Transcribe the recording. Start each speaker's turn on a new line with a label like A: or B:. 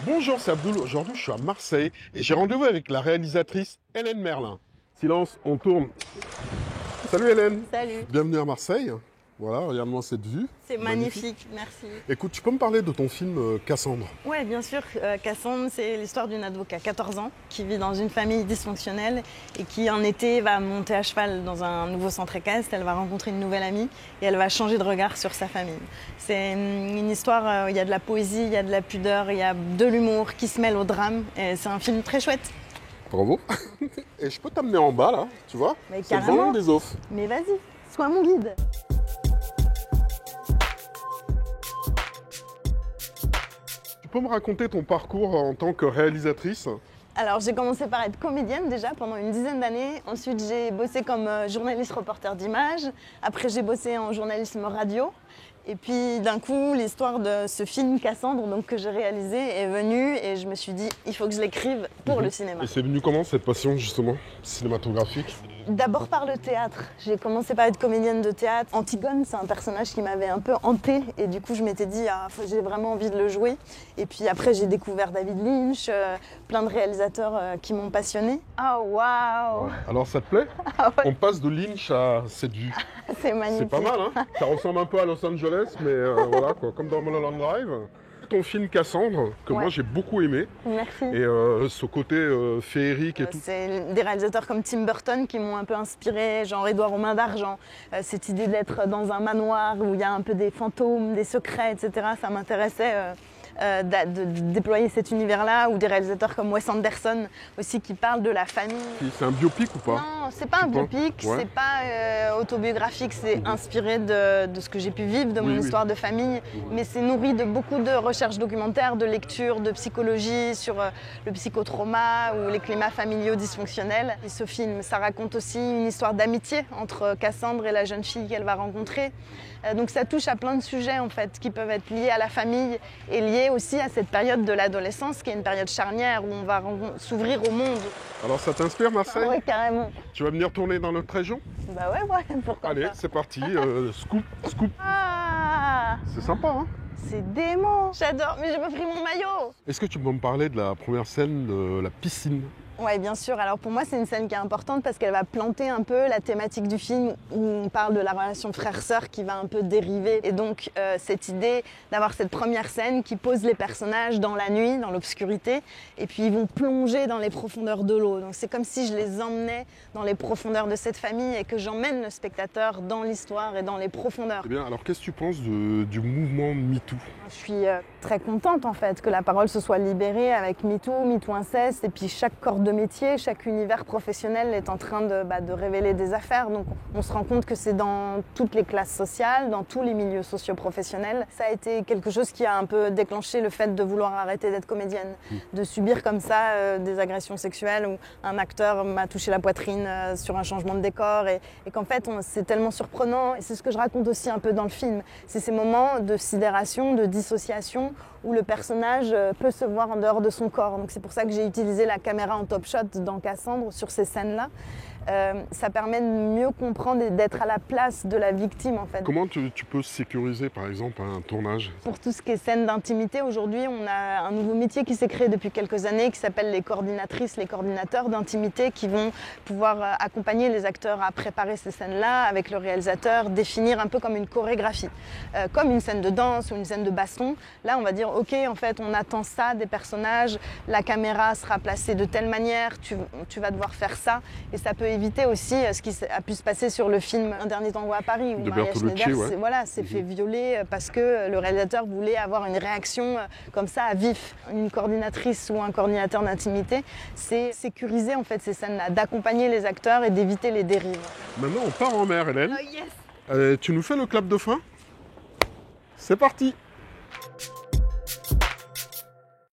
A: Bonjour, c'est Abdoul. Aujourd'hui, je suis à Marseille et j'ai rendez-vous avec la réalisatrice Hélène Merlin. Silence, on tourne. Salut Hélène.
B: Salut.
A: Bienvenue à Marseille. Voilà, regarde-moi cette vue.
B: C'est magnifique, merci.
A: Écoute, tu peux me parler de ton film Cassandre?
B: Oui, bien sûr. Cassandre, c'est l'histoire d'une ado qui a 14 ans, qui vit dans une famille dysfonctionnelle et qui, en été, va monter à cheval dans un nouveau centre équestre. Elle va rencontrer une nouvelle amie et elle va changer de regard sur sa famille. C'est une histoire, il y a de la poésie, il y a de la pudeur, il y a de l'humour qui se mêle au drame. Et c'est un film très chouette.
A: Bravo. Et je peux t'amener en bas, là, tu vois?
B: Mais
A: c'est
B: carrément.
A: vraiment des offres.
B: Mais vas-y, sois mon guide.
A: Tu peux me raconter ton parcours en tant que réalisatrice?
B: Alors j'ai commencé par être comédienne déjà pendant une dizaine d'années. Ensuite j'ai bossé comme journaliste reporter d'images. Après j'ai bossé en journalisme radio. Et puis d'un coup l'histoire de ce film Cassandre donc, que j'ai réalisé est venue et je me suis dit il faut que je l'écrive pour le cinéma.
A: Et c'est venu comment cette passion justement cinématographique?
B: D'abord par le théâtre. J'ai commencé par être comédienne de théâtre. Antigone, c'est un personnage qui m'avait un peu hantée et du coup je m'étais dit j'ai vraiment envie de le jouer. Et puis après j'ai découvert David Lynch, plein de réalisateurs qui m'ont passionnée. Oh waouh!
A: Alors ça te plaît?
B: Ah ouais.
A: On passe de Lynch à cette vue.
B: C'est magnifique.
A: C'est pas mal, hein? Ça ressemble un peu à Los Angeles, mais voilà, quoi, comme dans Mulholland Drive. Ton film Cassandre, que moi j'ai beaucoup aimé,
B: Merci.
A: et ce côté féerique et tout.
B: C'est des réalisateurs comme Tim Burton qui m'ont un peu inspiré, genre Édouard aux mains d'argent. Cette idée d'être dans un manoir où il y a un peu des fantômes, des secrets, etc. Ça m'intéressait de déployer cet univers-là, ou des réalisateurs comme Wes Anderson aussi qui parlent de la famille.
A: C'est un biopic ou pas?
B: Non, c'est pas un biopic,
A: Ouais.
B: c'est pas autobiographique, c'est inspiré de ce que j'ai pu vivre, de mon histoire de famille, mais c'est nourri de beaucoup de recherches documentaires, de lectures, de psychologie sur le psychotrauma ou les climats familiaux dysfonctionnels. Et ce film, ça raconte aussi une histoire d'amitié entre Cassandre et la jeune fille qu'elle va rencontrer. Donc ça touche à plein de sujets en fait, qui peuvent être liés à la famille et liés aussi à cette période de l'adolescence, qui est une période charnière où on va s'ouvrir au monde.
A: Alors ça t'inspire Marseille?
B: Oui, carrément.
A: Tu vas venir tourner dans notre région?
B: Bah ouais, pourquoi
A: Allez,
B: pas.
A: c'est parti, scoop.
B: Ah,
A: C'est sympa, hein?
B: c'est dément, j'adore, mais j'ai pas pris mon maillot.
A: Est-ce que tu peux me parler de la première scène de la piscine?
B: Oui, bien sûr. Alors pour moi, c'est une scène qui est importante parce qu'elle va planter un peu la thématique du film où on parle de la relation frère-sœur qui va un peu dériver. Et donc cette idée d'avoir cette première scène qui pose les personnages dans la nuit, dans l'obscurité, et puis ils vont plonger dans les profondeurs de l'eau. Donc c'est comme si je les emmenais dans les profondeurs de cette famille et que j'emmène le spectateur dans l'histoire et dans les profondeurs.
A: Eh bien, alors qu'est-ce que tu penses du mouvement MeToo?
B: Je suis très contente en fait que la parole se soit libérée avec MeToo, MeToo Inceste, et puis chaque corps de métier, chaque univers professionnel est en train de révéler des affaires. Donc on se rend compte que c'est dans toutes les classes sociales, dans tous les milieux socio-professionnels. Ça a été quelque chose qui a un peu déclenché le fait de vouloir arrêter d'être comédienne, de subir comme ça des agressions sexuelles où un acteur m'a touché la poitrine sur un changement de décor et qu'en fait c'est tellement surprenant, et c'est ce que je raconte aussi un peu dans le film. C'est ces moments de sidération, de dissociation où le personnage peut se voir en dehors de son corps. Donc c'est pour ça que j'ai utilisé la caméra en top shot dans Cassandre sur ces scènes-là. Ça permet de mieux comprendre et d'être à la place de la victime en fait.
A: Comment tu peux sécuriser par exemple un tournage?
B: Pour tout ce qui est scène d'intimité, aujourd'hui on a un nouveau métier qui s'est créé depuis quelques années qui s'appelle les coordinatrices, les coordinateurs d'intimité, qui vont pouvoir accompagner les acteurs à préparer ces scènes-là avec le réalisateur, définir un peu comme une chorégraphie, comme une scène de danse ou une scène de baston. Là on va dire ok, en fait on attend ça des personnages, la caméra sera placée de telle manière, tu vas devoir faire ça, et ça peut éviter aussi ce qui a pu se passer sur le film Un dernier tango à Paris où
A: De
B: Maria
A: Bertolucci,
B: Schneider s'est fait violer parce que le réalisateur voulait avoir une réaction comme ça à vif. Une coordinatrice ou un coordinateur d'intimité, c'est sécuriser en fait ces scènes-là, d'accompagner les acteurs et d'éviter les dérives.
A: Maintenant on part en mer, Hélène.
B: Oh yes!
A: Tu nous fais le clap de fin? C'est parti!